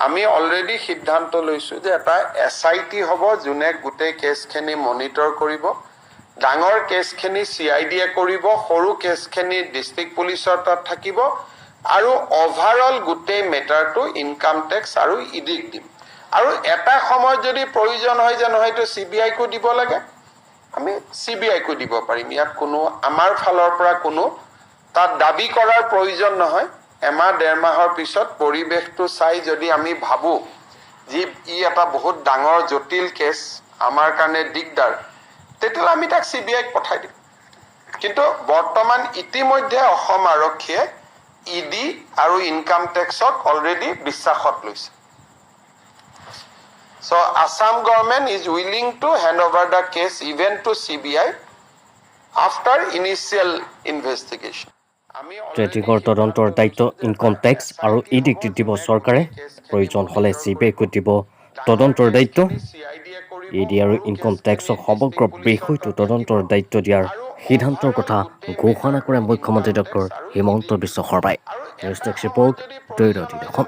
আমি অলৰেডি সিদ্ধান্ত লৈছো যে এটা SIT হ'ব যোনে গোটেই কেছখিনি মনিটৰ কৰিব ডাঙৰ কেছখিনি CID কৰিব সৰু কেছখিনি ডিস্ট্ৰিক্ট পুলিচৰ তাত থাকিব আৰু ওভাৰঅল গোটেই মেটাৰটো ইনকাম টেক্স আৰু ইডিক দিম আৰু এটা সময়ত যদি প্ৰয়োজন হয় যে নহয়তো CBI কো দিব লাগে আমি CBI কো দিব পাৰিম ইয়াত কোনো আমাৰ ফালৰ পৰা কোনো তাত দাবী কৰাৰ প্ৰয়োজন নহয় এমাহ ডেৰ মাহৰ পিছত পৰিবেশটো চাই যদি আমি ভাবো যে ই এটা বহুত ডাঙৰ জটিল কেছ আমাৰ কাৰণে দিগদাৰ তেতিয়ালে আমি তাক CBI ক পঠাই দিম কিন্তু বৰ্তমান ইতিমধ্যে অসম আৰক্ষীয়ে ED আৰু ইনকাম টেক্সক অলৰেডি বিশ্বাসত লৈছে So Assam government is willing to hand over the case even to CBI after initial investigation. ট্ৰেটিকৰ তদন্তৰ দায়িত্ব ইনকম টেক্স আৰু ইডিক দিব চৰকাৰে প্ৰয়োজন হলে CBI কো দিব তদন্তৰ দায়িত্ব ED আৰু ইনকম টেক্সক সমগ্ৰ বিষয়টো তদন্তৰ দায়িত্ব দিয়াৰ সিদ্ধান্তৰ কথা ঘোষণা কৰে মুখ্যমন্ত্ৰী ডক্টৰ হিমন্ত বিশ্ব শৰ্মাই নিউজ ডেস্ক ৰিপৰ্ট দৈৰতি অসম